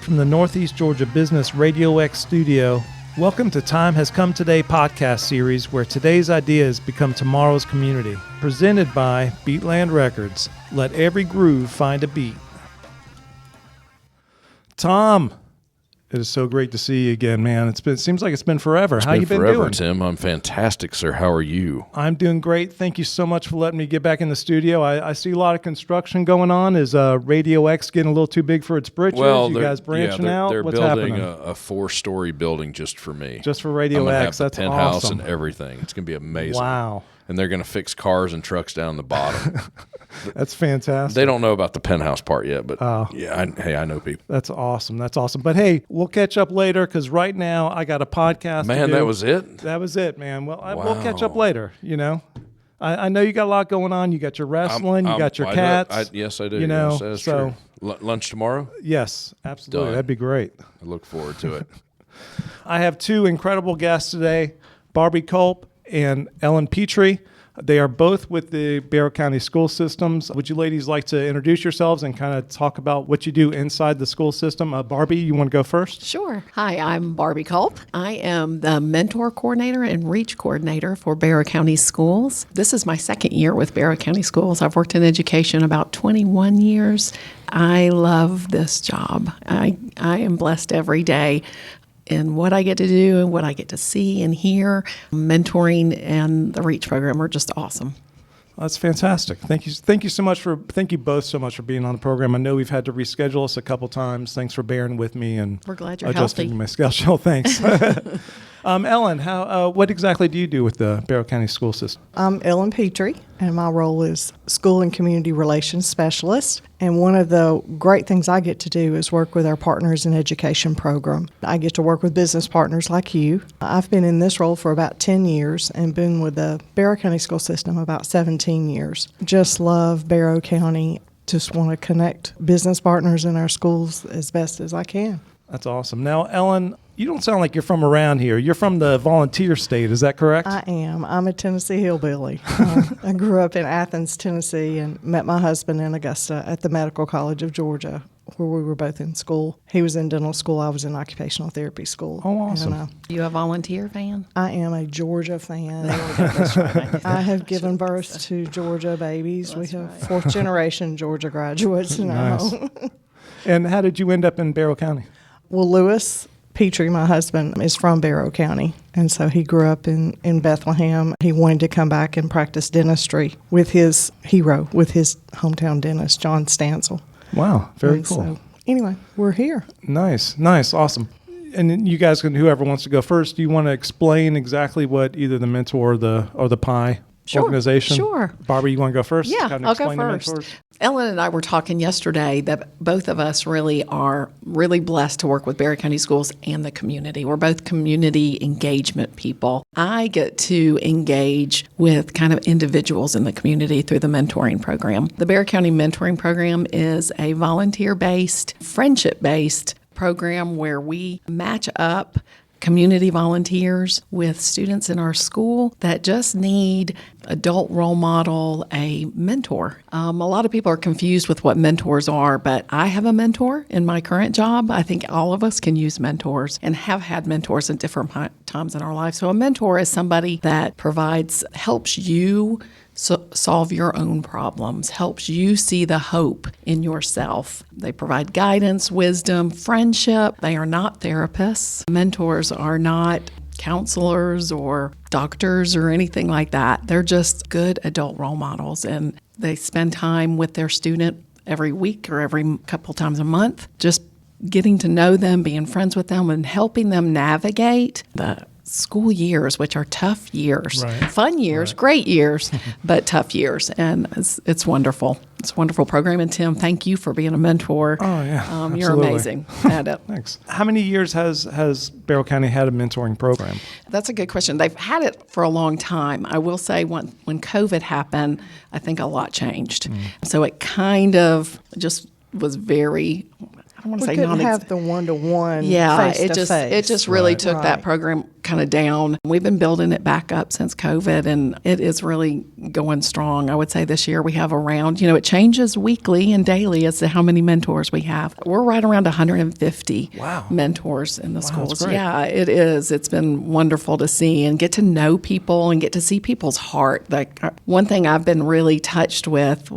from the Northeast Georgia Business RadioX studio. Welcome to Time Has Come Today podcast series, where today's ideas become tomorrow's community. Presented by Beatland Records. Let every groove find a beat. Tom, it is so great to see you again, man. It seems like it's been forever. How you been doing? Tim. I'm fantastic, sir. How are you? I'm doing great. Thank you so much for letting me get back in the studio. I see a lot of construction going on. Is Radio X getting a little too big for its britches? Well, you guys branching out? They're What's building happening? a 4-story building just for me. Just for Radio X. That's That's penthouse awesome. and everything. It's going to be amazing. Wow. And they're going to fix cars and trucks down the bottom. That's fantastic. They don't know about the penthouse part yet, but I know people. That's awesome. That's awesome. But hey, we'll catch up later because right now I got a podcast to do. That was it? That was it, man. Well, we'll catch up later, you know. I know you got a lot going on. You got your wrestling. You got your cats. Yes, I do. You know, yes, that's so true. Lunch tomorrow? Yes, absolutely. Done. That'd be great. I look forward to it. I have two incredible guests today, Barbie Culp and Ellen Petrie. They are both with the Barrow County School Systems. Would you ladies like to introduce yourselves and kind of talk about what you do inside the school system? Barbie, you want to go first? Sure. Hi, I'm Barbie Culp. I am the mentor coordinator and reach coordinator for Barrow County Schools. This is my second year with Barrow County Schools. I've worked in education about 21 years. I love this job. I am blessed every day in what I get to do and what I get to see and hear. Mentoring and the REACH program are just awesome. That's fantastic. Thank you both so much for being on the program. I know we've had to reschedule us a couple times. Thanks for bearing with me and we're glad you're adjusting healthy. my schedule. Thanks. Ellen, what exactly do you do with the Barrow County School System? I'm Ellen Petrie, and my role is School and Community Relations Specialist. And one of the great things I get to do is work with our Partners in Education program. I get to work with business partners like you. I've been in this role for about 10 years and been with the Barrow County School System about 17 years. Just love Barrow County. Just want to connect business partners in our schools as best as I can. That's awesome. Now, Ellen, you don't sound like you're from around here. You're from the volunteer state, is that correct? I am. I'm a Tennessee hillbilly. I grew up in Athens, Tennessee, and met my husband in Augusta at the Medical College of Georgia, where we were both in school. He was in dental school. I was in occupational therapy school. Oh, awesome. And, You a volunteer fan? I am a Georgia fan. That's right. I have given birth to Georgia babies. That's we have right. fourth-generation Georgia graduates in our Nice. home. And how did you end up in Barrow County? Well, Lewis Petrie, my husband, is from Barrow County, and so he grew up in Bethlehem. He wanted to come back and practice dentistry with his hero, with his hometown dentist, John Stansel. Wow, very And cool. So, anyway, we're here. Nice, awesome. And then you guys can, whoever wants to go first, do you want to explain exactly what either the mentor or the PIE organization? Sure. Barbie, you want to go first? Yeah, Kind of I'll go explain the first. mentors? Ellen and I were talking yesterday that both of us really are really blessed to work with Barrow County Schools and the community. We're both community engagement people. I get to engage with kind of individuals in the community through the mentoring program. The Barrow County Mentoring Program is a volunteer-based, friendship-based program where we match up community volunteers with students in our school that just need adult role model, a mentor. A lot of people are confused with what mentors are, but I have a mentor in my current job. I think all of us can use mentors and have had mentors at different times in our life. So a mentor is somebody that helps you solve your own problems, helps you see the hope in yourself. They provide guidance, wisdom, friendship. They are not therapists. Mentors are not counselors or doctors or anything like that. They're just good adult role models, and they spend time with their student every week or every couple times a month, just getting to know them, being friends with them, and helping them navigate the school years, which are tough years, Right. fun years, great years, but tough years. And it's wonderful. It's a wonderful program. And Tim, thank you for being a mentor. Oh, yeah. You're absolutely. amazing at it. Thanks. How many years has Barrow County had a mentoring program? That's a good question. They've had it for a long time. I will say when COVID happened, I think a lot changed. So it kind of just was very, I don't want to We say couldn't have the one-to-one yeah, face-to-face. it just really Right. took that program kind of down. We've been building it back up since COVID, and it is really going strong. I would say this year we have around, it changes weekly and daily as to how many mentors we have. We're right around 150 mentors in the schools. Yeah, it is. It's been wonderful to see and get to know people and get to see people's heart. Like one thing I've been really touched with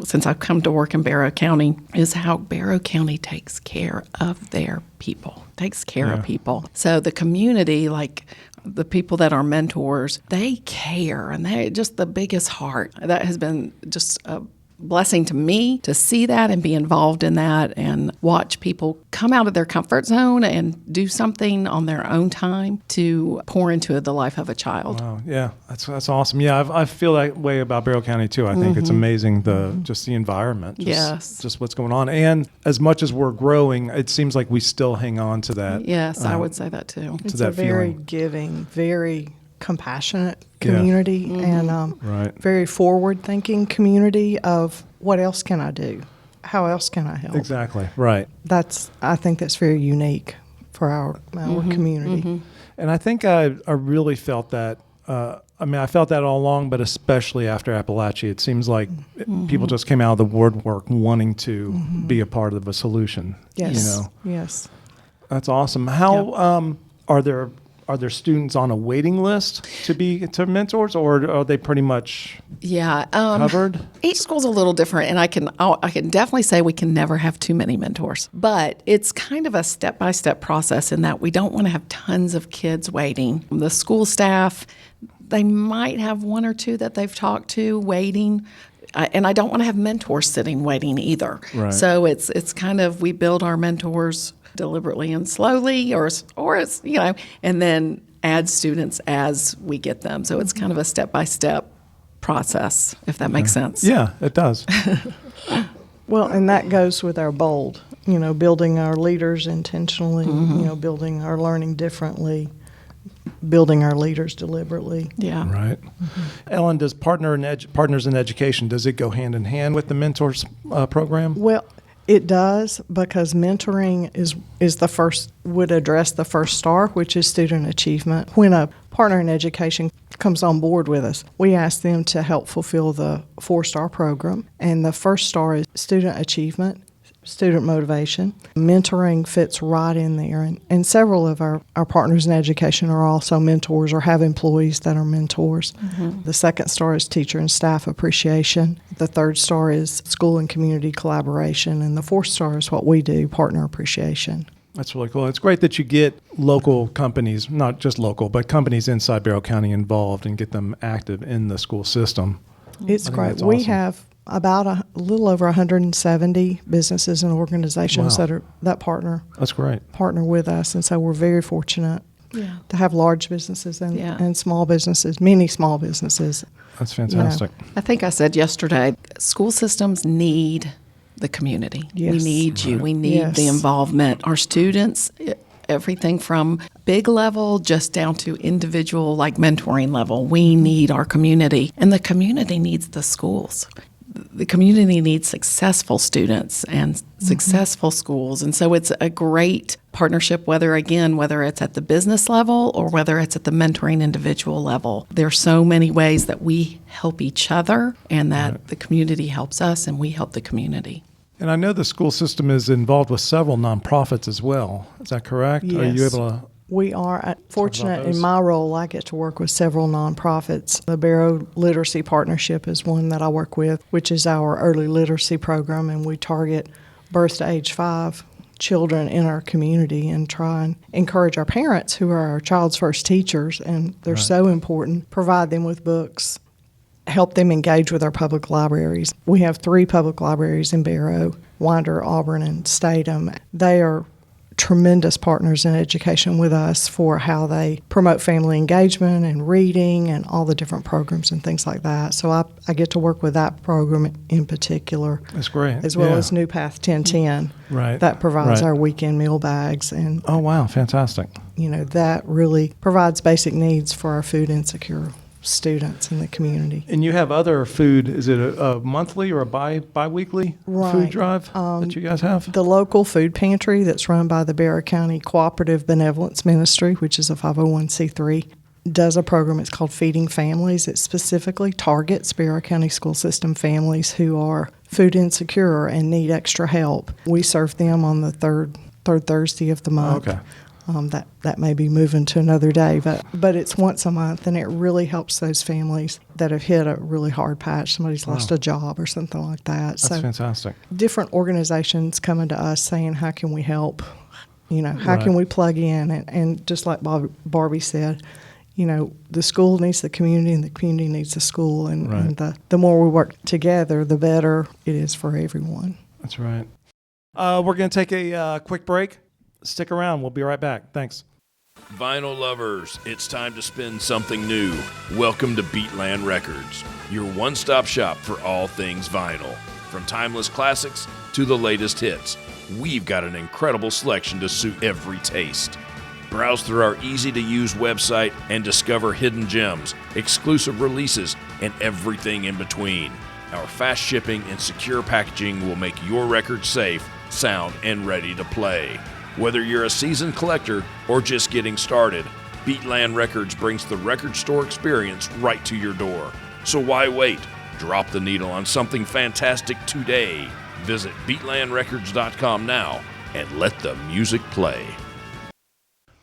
since I've come to work in Barrow County is how Barrow County takes care of their people, takes care of people. So the community, like the people that are mentors, they care, and they just the biggest heart. That has been just a blessing to me to see that and be involved in that and watch people come out of their comfort zone and do something on their own time to pour into the life of a child. Wow, yeah, that's awesome. Yeah, I feel that way about Barrow County too. I think it's amazing just the environment, just what's going on. And as much as we're growing, it seems like we still hang on to that. Yes, I would say that too. It's a very giving, very compassionate community and very forward-thinking community of what else can I do? How else can I help? Exactly, right. I think that's very unique for our community. And I think I really felt that. I felt that all along, but especially after Appalachia, it seems like people just came out of the woodwork wanting to be a part of a solution. Yes. Yes. That's awesome. How are there students on a waiting list to mentors, or are they pretty much covered? Each school's a little different, and I can definitely say we can never have too many mentors. But it's kind of a step-by-step process in that we don't want to have tons of kids waiting. The school staff, they might have one or two that they've talked to waiting. And I don't want to have mentors sitting waiting either. Right. So it's kind of, we build our mentors deliberately and slowly, or it's, and then add students as we get them. So it's kind of a step-by-step process, if that makes sense. Yeah, it does. Well, and that goes with our BOLD, building our leaders intentionally, building our learning differently, building our leaders deliberately. Yeah. Right. Ellen, does Partners in Education, does it go hand in hand with the mentors program? Well, it does, because mentoring would address the first star, which is student achievement. When a partner in education comes on board with us, we ask them to help fulfill the 4-star program. And the first star is student achievement, student motivation. Mentoring fits right in there. And several of our partners in education are also mentors or have employees that are mentors. The second star is teacher and staff appreciation. The third star is school and community collaboration. And the fourth star is what we do, partner appreciation. That's really cool. It's great that you get local companies, not just local, but companies inside Barrow County involved and get them active in the school system. It's great. We have about a little over 170 businesses and organizations that partner. That's great. Partner with us, and so we're very fortunate to have large businesses and small businesses, many small businesses. That's fantastic. I think I said yesterday, school systems need the community. Yes. We need you. We need the involvement. Our students, everything from big level just down to individual, like mentoring level. We need our community, and the community needs the schools. The community needs successful students and successful schools. And so it's a great partnership, whether it's at the business level or whether it's at the mentoring individual level. There are so many ways that we help each other and that the community helps us and we help the community. And I know the school system is involved with several nonprofits as well. Is that correct? Yes. Are you able to? We are fortunate in my role. I get to work with several nonprofits. The Barrow Literacy Partnership is one that I work with, which is our early literacy program, and we target birth to age 5 children in our community and try and encourage our parents, who are our child's first teachers, and they're so important, provide them with books, help them engage with our public libraries. We have 3 public libraries in Barrow, Winder, Auburn, and Statham. They are tremendous partners in education with us for how they promote family engagement and reading and all the different programs and things like that. So I get to work with that program in particular. That's great. As well as New Path 1010. Right. That provides our weekend meal bags. And oh, wow. Fantastic. That really provides basic needs for our food insecure students in the community. And you have other food. Is it a monthly or a bi-weekly food Right. drive that you guys have? The local food pantry that's run by the Barrow County Cooperative Benevolence Ministry, which is a 501c3, does a program. It's called Feeding Families. It specifically targets Barrow County school system families who are food insecure and need extra help. We serve them on the third Thursday of the month. Okay. That may be moving to another day, but it's once a month, and it really helps those families that have hit a really hard patch. Somebody's lost a job or something like that. That's fantastic. Different organizations coming to us saying, how can we help? How Right. can we plug in? And just like Barbie said, the school needs the community and the community needs the school. And, Right. and the more we work together, the better it is for everyone. That's right. We're going to take a quick break. Stick around. We'll be right back. Thanks. Vinyl lovers, it's time to spin something new. Welcome to Beatland Records, your one-stop shop for all things vinyl. From timeless classics to the latest hits, we've got an incredible selection to suit every taste. Browse through our easy-to-use website and discover hidden gems, exclusive releases, and everything in between. Our fast shipping and secure packaging will make your record safe, sound, and ready to play. Whether you're a seasoned collector or just getting started, Beatland Records brings the record store experience right to your door. So why wait? Drop the needle on something fantastic today. Visit beatlandrecords.com now and let the music play.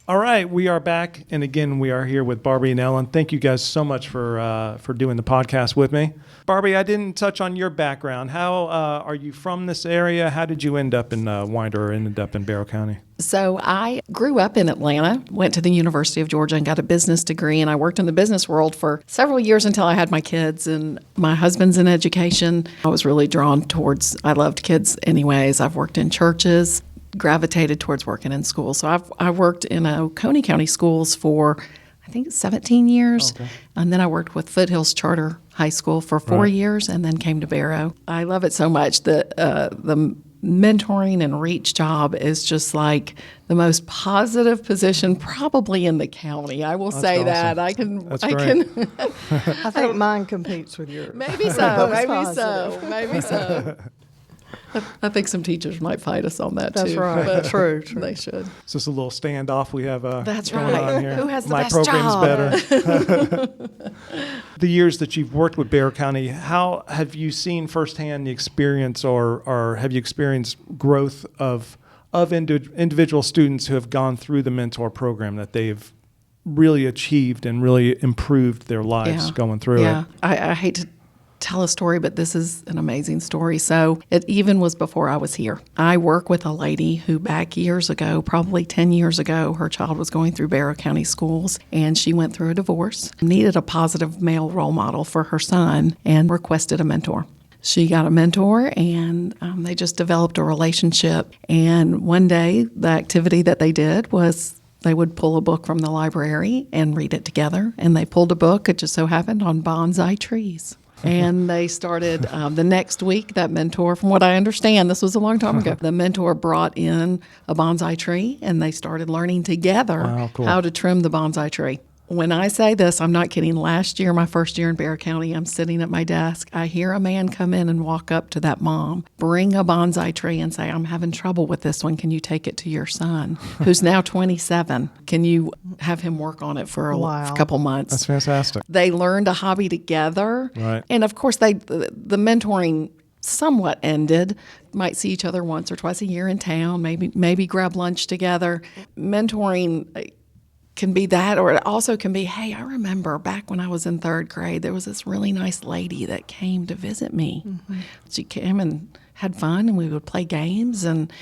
All right, we are back, and again, we are here with Barbie and Ellen. Thank you guys so much for doing the podcast with me. Barbie, I didn't touch on your background. How are you from this area? How did you end up in Winder or ended up in Barrow County? So I grew up in Atlanta, went to the University of Georgia and got a business degree, and I worked in the business world for several years until I had my kids, and my husband's in education. I was really drawn towards, I loved kids anyways. I've worked in churches, gravitated towards working in schools. So I worked in Oconee County schools for, I think, 17 years. Okay. And then I worked with Foothills Charter High School for 4 years and then came to Barrow. I love it so much that the mentoring and reach job is just like the most positive position probably in the county. I will say awesome. that. That's I great. can I think mine competes with yours. maybe so, That's maybe so. I think some teachers might fight us on that That's too. right. but True. They should. Is this a little standoff we have That's going right. on here? Who has the My best program's job? better. The years that you've worked with Barrow County, how have you seen firsthand the experience or have you experienced growth of individual students who have gone through the mentor program, that they've really achieved and really improved their lives going through it? I hate to tell a story, but this is an amazing story. So it even was before I was here. I work with a lady who back years ago, probably 10 years ago, her child was going through Barrow County schools, and she went through a divorce, needed a positive male role model for her son, and requested a mentor. She got a mentor, and they just developed a relationship. And one day, the activity that they did was they would pull a book from the library and read it together. And they pulled a book, it just so happened, on bonsai trees. And they started the next week, that mentor, from what I understand, this was a long time ago, the mentor brought in a bonsai tree, and they started learning together how to trim the bonsai tree. When I say this, I'm not kidding. Last year, my first year in Barrow County, I'm sitting at my desk. I hear a man come in and walk up to that mom, bring a bonsai tree and say, I'm having trouble with this one. Can you take it to your son, who's now 27? Can you have him work on it for a couple months? That's fantastic. They learned a hobby together. Right. And of course, the mentoring somewhat ended. Might see each other once or twice a year in town, maybe grab lunch together. Mentoring can be that, or it also can be, hey, I remember back when I was in third grade, there was this really nice lady that came to visit me. Mm-hmm. She came and had fun, and we would play games, and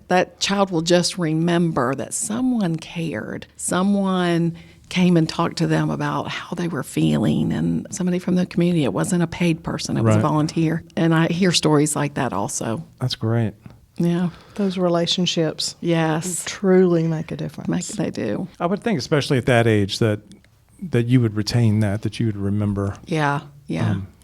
that child will just remember that someone cared, someone came and talked to them about how they were feeling, and somebody from the community. It wasn't a paid person, it was a volunteer. And I hear stories like that also. That's great. Yeah. Those relationships truly make a difference. They do. I would think, especially at that age, that you would retain that you would remember. Yeah.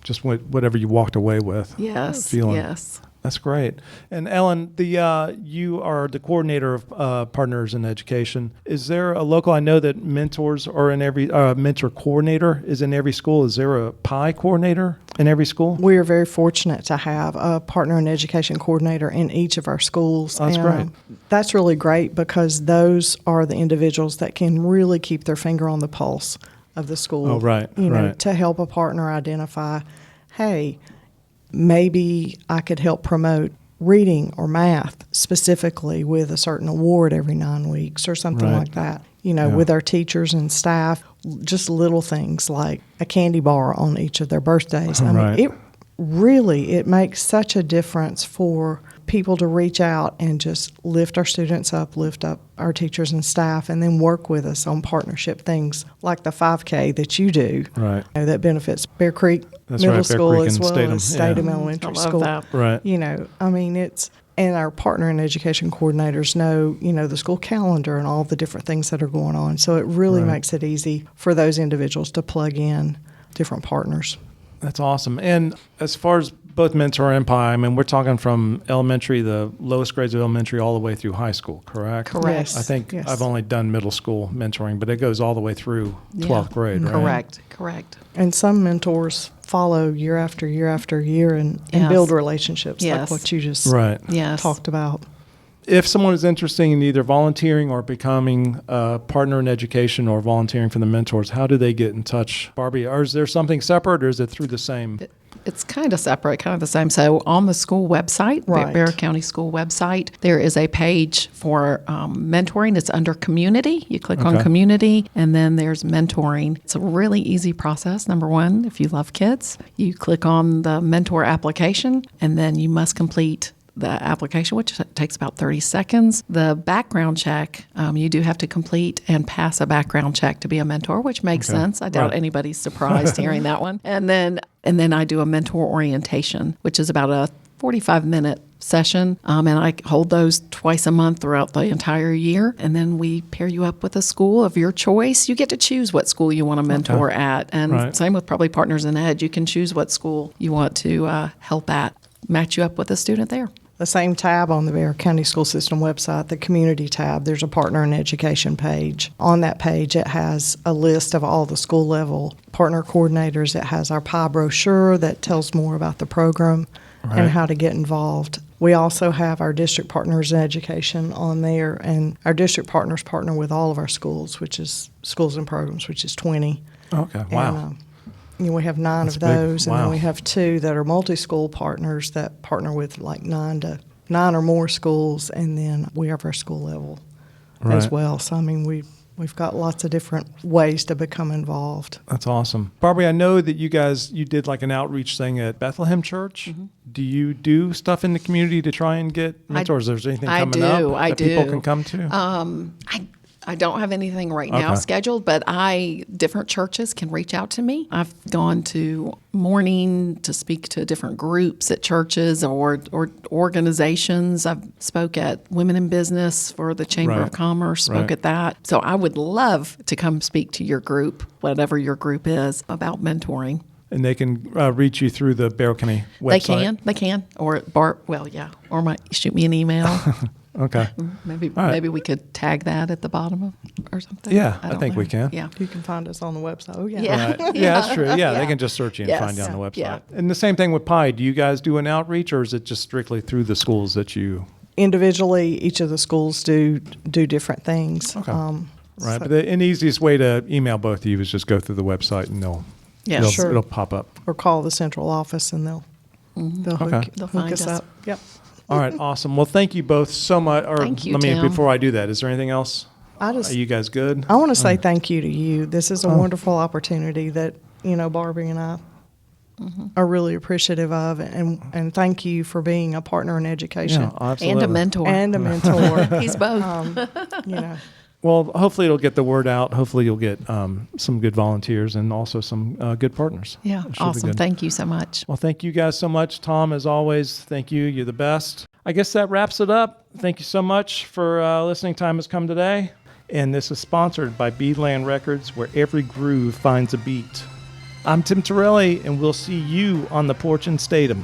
Just whatever you walked away with. Yes. Feeling. Yes. That's great. And Ellen, you are the coordinator of Partners in Education. Is there a local? I know that mentors are in every mentor coordinator is in every school. Is there a PI coordinator in every school? We are very fortunate to have a Partner in Education coordinator in each of our schools. That's great. That's really great because those are the individuals that can really keep their finger on the pulse of the school. Oh, right, You know, right. to help a partner identify, hey, maybe I could help promote reading or math specifically with a certain award every 9 weeks or something Right. like that. You know, Yeah. with our teachers and staff, just little things like a candy bar on each of their birthdays. I Right. mean, it makes such a difference for people to reach out and just lift our students up, lift up our teachers and staff, and then work with us on partnership things like the 5K that you do. Right. You know, that benefits Bear Creek That's Middle right, Bear School Creek as and well Statham, as Statham yeah. Elementary I love School. that. Right. You know, I mean, and our partner in education coordinators know, you know, the school calendar and all the different things that are going on. So it really Right. makes it easy for those individuals to plug in different partners. That's awesome. And as far as both mentor and PI, I mean, we're talking from elementary, the lowest grades of elementary, all the way through high school, correct? Correct. Yes. I think Yes. I've only done middle school mentoring, but it goes all the way through 12th grade, right? Correct. And some mentors follow year after year after year and Yes. build relationships like Yes. what you just Right. Yes. talked about. If someone is interested in either volunteering or becoming a partner in education or volunteering for the mentors, how do they get in touch, Barbie? Or is there something separate, or is it through the same? It's kind of separate, kind of the same. So on the school website, Right. Bear County School website, there is a page for mentoring. It's under community. You click on Okay. community, and then there's mentoring. It's a really easy process. Number one, if you love kids, you click on the mentor application, and then you must complete the application, which takes about 30 seconds. The background check, you do have to complete and pass a background check to be a mentor, which makes Okay. sense. I doubt Right. anybody's surprised hearing that one. And then I do a mentor orientation, which is about a 45-minute session, and I hold those twice a month throughout the entire year. And then we pair you up with a school of your choice. You get to choose what school you want to mentor at, and Right. same with probably Partners in Ed. You can choose what school you want to help at. Match you up with a student there. The same tab on the Bear County School System website, the community tab, there's a partner in education page. On that page, it has a list of all the school level partner coordinators. It has our PI brochure that tells more about the program Right. and how to get involved. We also have our district partners in education on there, and our district partners partner with all of our schools, which is schools and programs, which is 20. Okay, wow. And, we have 9 That's of big. those, and Wow. then we have 2 that are multi-school partners that partner with like 9 or more schools, and then we have our school level as Right. well. So I mean, we've got lots of different ways to become involved. That's awesome. Barbie, I know that you did like an outreach thing at Bethlehem Church. Mm-hmm. Do you do stuff in the community to try and get mentors? Is there anything I coming do, up I that people do. can come to? I don't have anything right now Okay. scheduled, but different churches can reach out to me. I've gone to morning to speak to different groups at churches or organizations. I've spoke at Women in Business for the Chamber Right. of Commerce, spoke Right. at that. So I would love to come speak to your group, whatever your group is, about mentoring. And they can reach you through the Barrow County website? They can, or shoot me an email. Okay. Maybe All right. maybe we could tag that at the bottom of or something. Yeah, I don't think know. we can. Yeah. You can find us on the website. Oh, yeah. Yeah. Right. Yeah, that's true. Yeah, they can just search you and Yes. find you on the website. Yeah. And the same thing with PI. Do you guys do an outreach, or is it just strictly through the schools that you? Individually, each of the schools do different things. Okay. Right. So- But the easiest way to email both of you is just go through the website and Yeah. it'll, Sure. it'll pop up. or call the central office, and they'll Okay. They'll hook find us us. up. Yep. All right. Awesome. Well, thank you both so much. Or Thank you, let me, Tim. before I do that, is there anything else? I just- Are you guys good? I want to say thank you to you. This is a Oh. wonderful opportunity that, Barbie and I are really appreciative of, and thank you for being a partner in education Yeah, absolutely. And a mentor. and a mentor. He's both. you know, Well, hopefully it'll get the word out. Hopefully you'll get some good volunteers and also some good partners. Yeah. It should be Awesome. good. Thank you so much. Well, thank you guys so much. Tom, as always, thank you. You're the best. I guess that wraps it up. Thank you so much for listening. Time has come today. And this is sponsored by Beadland Records, where every groove finds a beat. I'm Tim Torelli, and we'll see you on the porch in Statham.